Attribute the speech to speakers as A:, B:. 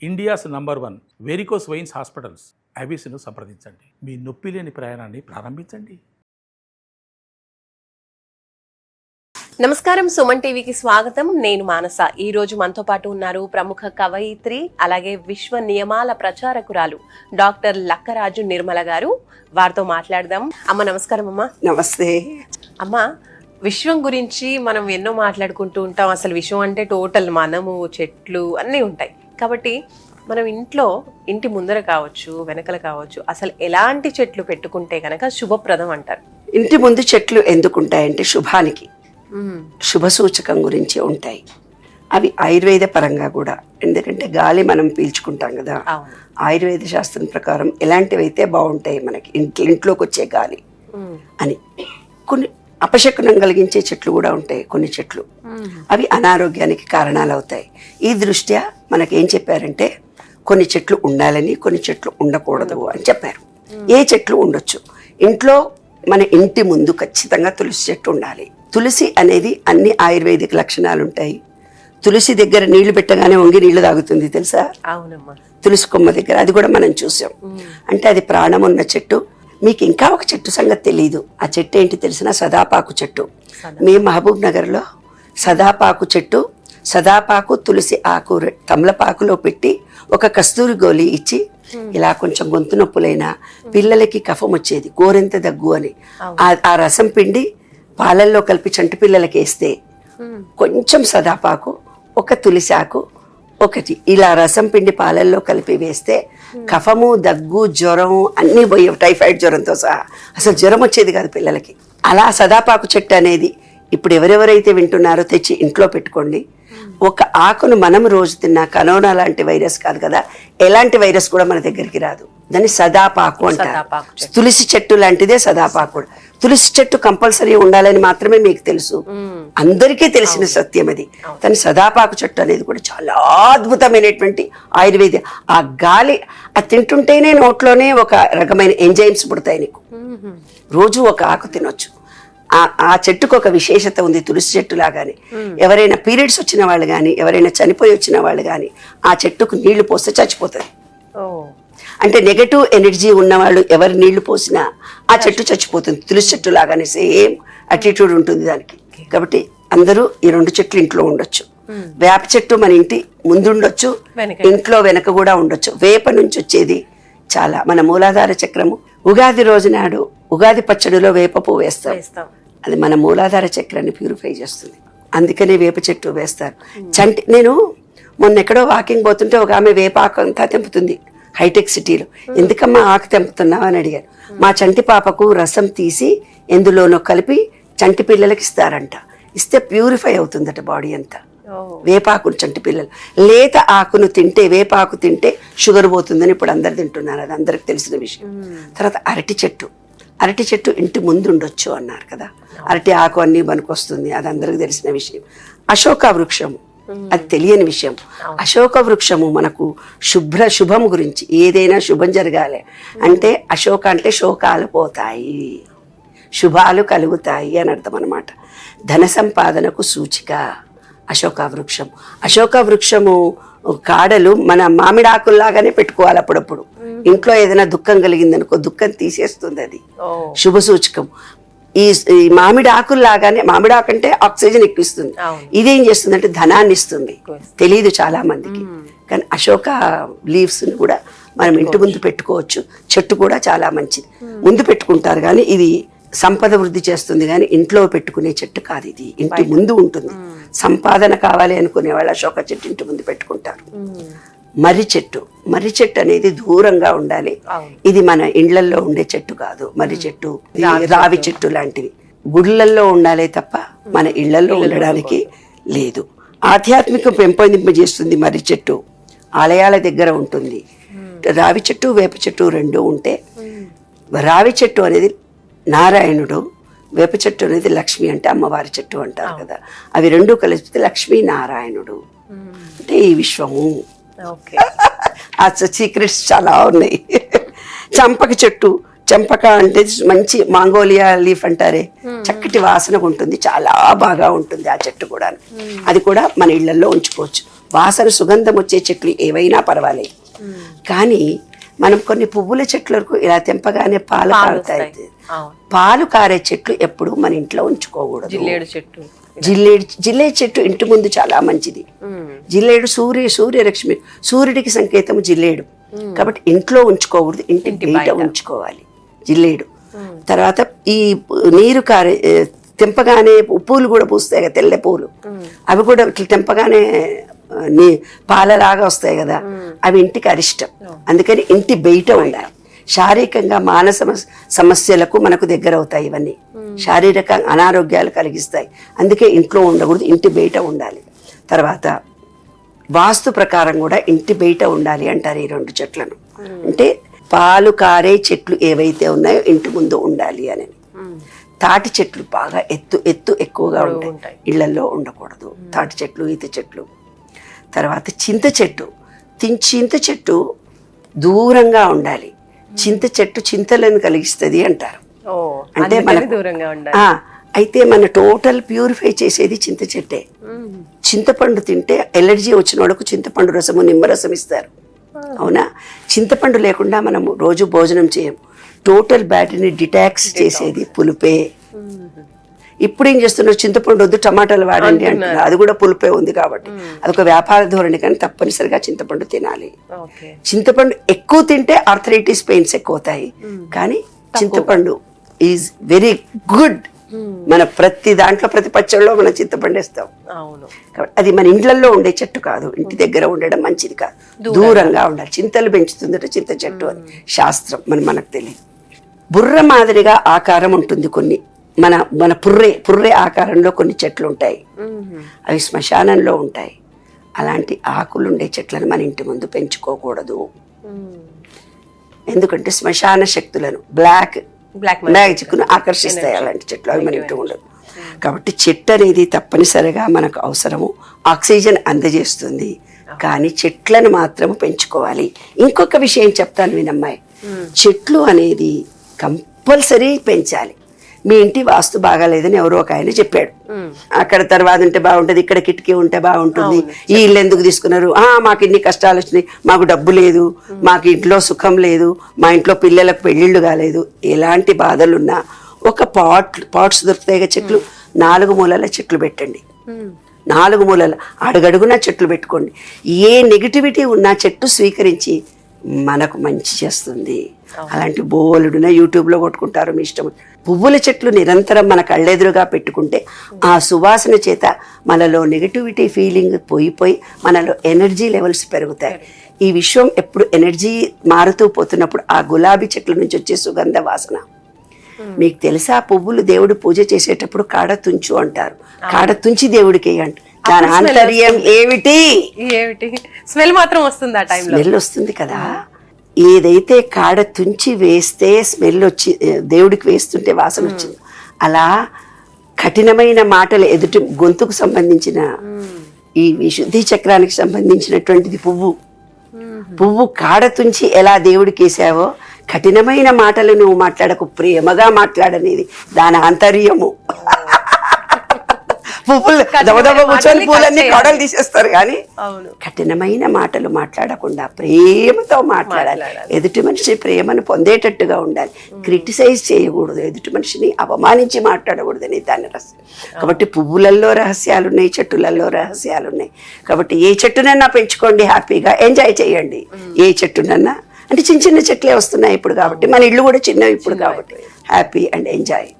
A: India's number 1 varicose veins hospitals ఐబీసీను సంప్రదించండి. మీ నొప్పి లేని ప్రయాణాన్ని ప్రారంభించండి.
B: నమస్కారం, సుమన్ టీవీకి స్వాగతం. నేను మానస. ఈ రోజు మనతో పాటు ఉన్నారు ప్రముఖ కవయిత్రి, అలాగే విశ్వ నియమాల ప్రచారకురాలు డాక్టర్ లక్కరాజు నిర్మల గారు. వారితో మాట్లాడదాం. అమ్మ నమస్కారం. అమ్మ
C: నమస్తే.
B: అమ్మ, విశ్వం గురించి మనం ఎన్నో మాట్లాడుకుంటూ ఉంటాం. అసలు విశ్వం అంటే టోటల్ మనము, చెట్లు అన్నీ ఉంటాయి. కాబట్టి మనం ఇంటి ముందర కావచ్చు, వెనకల కావచ్చు, అసలు ఎలాంటి చెట్లు పెట్టుకుంటే కనుక శుభప్రదం అంటారు?
C: ఇంటి ముందు చెట్లు ఎందుకుంటాయంటే శుభానికి, శుభ సూచకం గురించి ఉంటాయి. అవి ఆయుర్వేద పరంగా కూడా, ఎందుకంటే గాలి మనం పీల్చుకుంటాం కదా, ఆయుర్వేద శాస్త్రం ప్రకారం ఎలాంటివైతే బాగుంటాయి మనకి ఇంట్లోకి వచ్చే గాలి అని. కొన్ని అపశకునం కలిగించే చెట్లు కూడా ఉంటాయి. కొన్ని చెట్లు అవి అనారోగ్యానికి కారణాలు అవుతాయి. ఈ దృష్ట్యా మనకేం చెప్పారంటే కొన్ని చెట్లు ఉండాలని, కొన్ని చెట్లు ఉండకూడదు అని చెప్పారు. ఏ చెట్లు ఉండొచ్చు ఇంట్లో? మన ఇంటి ముందు ఖచ్చితంగా తులసి చెట్టు ఉండాలి. తులసి అనేది అన్ని ఆయుర్వేదిక లక్షణాలు ఉంటాయి. తులసి దగ్గర నీళ్లు పెట్టగానే వంగి నీళ్లు తాగుతుంది, తెలుసా?
B: అవునమ్మా.
C: తులసి కొమ్మ దగ్గర అది కూడా మనం చూసాం. అంటే అది ప్రాణం ఉన్న చెట్టు. మీకు ఇంకా ఒక చెట్టు సంగతి తెలీదు. ఆ చెట్టు ఏంటి తెలిసిన? సదాపాకు చెట్టు. మీ మహబూబ్ నగర్లో సదాపాకు చెట్టు, సదాపాకు తులసి ఆకు తమలపాకులో పెట్టి ఒక కస్తూరి గోళీ ఇచ్చి, ఇలా కొంచెం గొంతు నొప్పులైనా, పిల్లలకి కఫం వచ్చేది, గోరెంత దగ్గు అని, ఆ రసం పిండి పాలల్లో కలిపి చంటి పిల్లలకి వేస్తే కొంచెం సదాపాకు, ఒక తులసి ఆకు ఒకటి ఇలా రసం పిండి పాలల్లో కలిపి వేస్తే కఫము, దగ్గు, జ్వరం అన్నీ పోయి, టైఫాయిడ్ జ్వరంతో సహా అసలు జ్వరం వచ్చేది కాదు పిల్లలకి. అలా సదాపాకు చెట్టు అనేది ఇప్పుడు ఎవరెవరైతే వింటున్నారో తెచ్చి ఇంట్లో పెట్టుకోండి. ఒక ఆకును మనం రోజు తిన్నా కరోనా లాంటి వైరస్ కాదు కదా, ఎలాంటి వైరస్ కూడా మన దగ్గరికి రాదు. దాన్ని సదాపాకు అంటారు. తులసి చెట్టు లాంటిదే సదాపాకు. తులసి చెట్టు కంపల్సరీ ఉండాలని మాత్రమే మీకు తెలుసు, అందరికీ తెలిసిన సత్యం అది. కానీ సదాపాకు చెట్టు అనేది కూడా చాలా అద్భుతమైనటువంటి ఆయుర్వేద. ఆ గాలి అది తింటుంటేనే నోట్లోనే ఒక రకమైన ఎంజైమ్స్ పుడతాయి నీకు. రోజు ఒక ఆకు తినొచ్చు. ఆ చెట్టుకు ఒక విశేషత ఉంది, తులసి చెట్టు లాగానే. ఎవరైనా పీరియడ్స్ వచ్చిన వాళ్ళు కానీ, ఎవరైనా చనిపోయి వచ్చిన వాళ్ళు కానీ ఆ చెట్టుకు నీళ్లు పోస్తే చచ్చిపోతుంది. అంటే నెగటివ్ ఎనర్జీ ఉన్నవాళ్ళు ఎవరు నీళ్లు పోసినా ఆ చెట్టు చచ్చిపోతుంది. తులసి చెట్టు లాగానే సేమ్ అటిట్యూడ్ ఉంటుంది దానికి. కాబట్టి అందరూ ఈ 2 చెట్లు ఇంట్లో ఉండొచ్చు. వేప చెట్టు మన ఇంటి ముందు ఉండొచ్చు, ఇంట్లో వెనక కూడా ఉండొచ్చు. వేప నుంచి వచ్చేది చాలా, మన మూలాధార చక్రము. ఉగాది రోజు నాడు ఉగాది పచ్చడిలో వేప పువ్వు వేస్తాం. అది మన మూలాధార చక్రాన్ని ప్యూరిఫై చేస్తుంది. అందుకనే వేప చెట్టు వేస్తారు. నేను మొన్న ఎక్కడో వాకింగ్ పోతుంటే ఒక ఆమె వేప ఆకు అంతా తెంపుతుంది హైటెక్ సిటీలో. ఎందుకమ్మా ఆకు తెంపుతున్నావు అని అడిగారు. మా చంటి పాపకు రసం తీసి ఎందులోనో కలిపి చంటి పిల్లలకి ఇస్తారంట. ఇస్తే ప్యూరిఫై అవుతుందట బాడీ అంతా. వేపాకును చంటి పిల్లలు లేత ఆకును తింటే, వేపాకు తింటే షుగర్ పోతుందని ఇప్పుడు అందరు తింటున్నారు. అది అందరికి తెలిసిన విషయం. తర్వాత అరటి చెట్టు ఇంటి ముందు ఉండొచ్చు అన్నారు కదా. అరటి ఆకు అన్ని పనికొస్తుంది, అది అందరికి తెలిసిన విషయం. అశోక వృక్షము అది తెలియని విషయం. అశోక వృక్షము మనకు శుభం గురించి, ఏదైనా శుభం జరగాలి అంటే అశోక అంటే శోకాలు పోతాయి, శుభాలు కలుగుతాయి అని అర్థం అనమాట. ధన సంపాదనకు సూచిక అశోక వృక్షం. అశోక వృక్షము కాడలు మన మామిడి ఆకుల్లాగానే పెట్టుకోవాలి అప్పుడప్పుడు. ఇంట్లో ఏదైనా దుఃఖం కలిగిందనుకో, దుఃఖం తీసేస్తుంది, అది శుభ సూచకం. ఈ మామిడి ఆకుల్లాగానే, మామిడి ఆకు అంటే ఆక్సిజన్ ఎక్కిస్తుంది, ఇదేం చేస్తుంది అంటే ధనాన్ని ఇస్తుంది. తెలియదు చాలా మందికి. కానీ అశోక లీవ్స్ కూడా మనం ఇంటి ముందు పెట్టుకోవచ్చు. చెట్టు కూడా చాలా మంచిది, ముందు పెట్టుకుంటారు. కానీ ఇది సంపద వృద్ధి చేస్తుంది, కానీ ఇంట్లో పెట్టుకునే చెట్టు కాదు. ఇది ఇంటి ముందు ఉంటుంది. సంపాదన కావాలి అనుకునే వాళ్ళు అశోక చెట్టు ఇంటి ముందు పెట్టుకుంటారు. మర్రి చెట్టు అనేది దూరంగా ఉండాలి. ఇది మన ఇండ్లల్లో ఉండే చెట్టు కాదు. మర్రి చెట్టు, రావి చెట్టు లాంటివి గుళ్ళల్లో ఉండాలి తప్ప మన ఇళ్లలో ఉండడానికి లేదు. ఆధ్యాత్మికం పెంపొందింపజేస్తుంది మర్రి చెట్టు, ఆలయాల దగ్గర ఉంటుంది. రావి చెట్టు, వేప చెట్టు 2 ఉంటే, రావి చెట్టు అనేది నారాయణుడు, వేప చెట్టు అనేది లక్ష్మి అంటే అమ్మవారి చెట్టు అంటారు కదా. అవి 2 కలిపితే లక్ష్మీ నారాయణుడు అంటే ఈ విశ్వము. ఆ సీక్రెట్స్ చాలా ఉన్నాయి. చంపక అంటే మంచి మాంగోలియా లీఫ్ అంటారే, చక్కటి వాసన ఉంటుంది, చాలా బాగా ఉంటుంది ఆ చెట్టు కూడా. అది కూడా మన ఇళ్లలో ఉంచుకోవచ్చు. వాసన సుగంధం వచ్చే చెట్లు ఏవైనా పర్వాలేదు. కానీ మనం కొన్ని పువ్వుల చెట్లకు ఇలా తెంపగానే పాలు కారుతాయి. పాలు కారే చెట్లు ఎప్పుడు మన ఇంట్లో ఉంచుకోకూడదు. జిల్లేడు చెట్టు ఇంటి ముందు చాలా మంచిది. జిల్లేడు సూర్యరశ్మి, సూర్యుడికి సంకేతం జిల్లేడు. కాబట్టి ఇంట్లో ఉంచుకోకూడదు, ఇంటి బయట ఉంచుకోవాలి జిల్లేడు. తర్వాత ఈ నీరు కారే తెంపగానే పూలు కూడా పూస్తాయి కదా, తెల్ల పూలు, అవి కూడా ఇట్లా తెంపగానే పాలలాగా వస్తాయి కదా, అవి ఇంటికి అరిష్టం. అందుకని ఇంటి బయట ఉండాలి. శారీరకంగా మానస సమస్యలకు మనకు దగ్గర అవుతాయి. ఇవన్నీ శారీరక అనారోగ్యాలు కలిగిస్తాయి. అందుకే ఇంట్లో ఉండకూడదు, ఇంటి బయట ఉండాలి. తర్వాత వాస్తు ప్రకారం కూడా ఇంటి బయట ఉండాలి అంటారు ఈ 2 చెట్లను. అంటే పాలు కారే చెట్లు ఏవైతే ఉన్నాయో ఇంటి ముందు ఉండాలి అని. తాటి చెట్లు బాగా ఎత్తు ఎక్కువగా ఉంటాయి, ఇళ్లలో ఉండకూడదు. తాటి చెట్లు, ఈత చెట్లు. తర్వాత చింత చెట్టు దూరంగా ఉండాలి. చింత చెట్టు చింతలను కలిగిస్తుంది అంటారు. అంటే అయితే మన టోటల్ ప్యూరిఫై చేసేది చింత చెట్టే. చింతపండు తింటే ఎలర్జీ వచ్చిన వాళ్ళకు చింతపండు రసము, నిమ్మరసం ఇస్తారు. అవునా? చింతపండు లేకుండా మనము రోజు భోజనం చేయం. టోటల్ బ్యాటరీని డిటాక్స్ చేసేది పులుపే. ఇప్పుడు ఏం చేస్తున్నారు, చింతపండు వద్దు టమాటాలు వాడండి అంటున్నారు. అది కూడా పులుపే ఉంది కాబట్టి అదొక వ్యాపార ధోరణి. కానీ తప్పనిసరిగా చింతపండు తినాలి. చింతపండు ఎక్కువ తింటే ఆర్థరైటిస్ పెయిన్స్ ఎక్కువ అవుతాయి. కానీ చింతపండు ఈజ్ వెరీ గుడ్. మన ప్రతి పచ్చళ్ళలో మనం చింతపండు వేస్తాం. కాబట్టి అది మన ఇండ్లలో ఉండే చెట్టు కాదు, ఇంటి దగ్గర ఉండడం మంచిది కాదు, దూరంగా ఉండాలి. చింతలు పెంచుతుందట చింత చెట్టు అని శాస్త్రం, మనకు తెలియదు. బుర్ర మాదిరిగా ఆకారం ఉంటుంది కొన్ని, మన పుర్రె ఆకారంలో కొన్ని చెట్లు ఉంటాయి. అవి శ్మశానంలో ఉంటాయి. అలాంటి ఆకులుండే చెట్లను మన ఇంటి ముందు పెంచుకోకూడదు. ఎందుకంటే శ్మశాన శక్తులను బ్లాక్ చిక్కును ఆకర్షిస్తాయి అలాంటి చెట్లు. అవి మన ఇంటి ఉండదు. కాబట్టి చెట్టు అనేది తప్పనిసరిగా మనకు అవసరము, ఆక్సిజన్ అందజేస్తుంది. కానీ చెట్లను మాత్రం పెంచుకోవాలి. ఇంకొక విషయం చెప్తాను వినమ్మాయి, చెట్లు అనేది కంపల్సరీ పెంచాలి. మీ ఇంటి వాస్తు బాగాలేదని ఎవరో ఒక ఆయన చెప్పాడు. అక్కడ తర్వాత ఉంటే బాగుంటది, ఇక్కడ కిటికీ ఉంటే బాగుంటుంది, ఈ ఇల్లు ఎందుకు తీసుకున్నారు, మాకు ఇన్ని కష్టాలు వచ్చినాయి, మాకు డబ్బు లేదు, మాకు ఇంట్లో సుఖం లేదు, మా ఇంట్లో పిల్లలకు పెళ్లిళ్ళు కాలేదు, ఎలాంటి బాధలున్నా ఒక పాట్స్ దొరుకుతాయి చెట్లు, 4 మూలల చెట్లు పెట్టండి. 4 మూలల అడుగడుగున చెట్లు పెట్టుకోండి. ఏ నెగిటివిటీ ఉన్నా చెట్టు స్వీకరించి మనకు మంచి చేస్తుంది. అలాంటి బోలుడున యూట్యూబ్లో కొట్టుకుంటారు మీ ఇష్టం. పువ్వుల చెట్లు నిరంతరం మన కళ్ళెదురుగా పెట్టుకుంటే ఆ సువాసన చేత మనలో నెగిటివిటీ ఫీలింగ్ పోయిపోయి మనలో ఎనర్జీ లెవెల్స్ పెరుగుతాయి. ఈ విశ్వం ఎప్పుడు ఎనర్జీ మారుతూ పోతున్నప్పుడు ఆ గులాబీ చెట్ల నుంచి వచ్చే సుగంధ వాసన మీకు తెలుసా? పువ్వులు దేవుడు పూజ చేసేటప్పుడు కాడ తుంచు అంటారు. కాడ తుంచి దేవుడికి వేయండి. దాని ఆంతర్యం ఏమిటి?
B: స్మెల్ మాత్రం వస్తుంది,
C: స్మెల్ వస్తుంది కదా. ఏదైతే కాడ తుంచి వేస్తే స్మెల్ వచ్చి దేవుడికి వేస్తుంటే వాసన వచ్చింది, అలా కఠినమైన మాటలు ఎదుటి గొంతుకు సంబంధించిన ఈ విశుద్ధి చక్రానికి సంబంధించినటువంటిది పువ్వు కాడ తుంచి ఎలా దేవుడికి వేసావో కఠినమైన మాటలు నువ్వు మాట్లాడకు, ప్రేమగా మాట్లాడనేది దాని ఆంతర్యము. పువ్వులు దబదబ కూర్చొని పూలన్నీ కడలు తీసేస్తారు, కానీ కఠినమైన మాటలు మాట్లాడకుండా ప్రేమతో మాట్లాడాలి. ఎదుటి మనిషి ప్రేమను పొందేటట్టుగా ఉండాలి. క్రిటిసైజ్ చేయకూడదు, ఎదుటి మనిషిని అవమానించి మాట్లాడకూడదని దాని రహస్యం. కాబట్టి పువ్వులలో రహస్యాలు ఉన్నాయి, చెట్టులలో రహస్యాలు ఉన్నాయి. కాబట్టి ఏ చెట్టునన్నా పెంచుకోండి, హ్యాపీగా ఎంజాయ్ చేయండి. ఏ చెట్టునన్నా అంటే చిన్న చెట్లే వస్తున్నాయి ఇప్పుడు కాబట్టి, మన ఇల్లు కూడా చిన్నవి ఇప్పుడు కాబట్టి హ్యాపీ అండ్ ఎంజాయ్.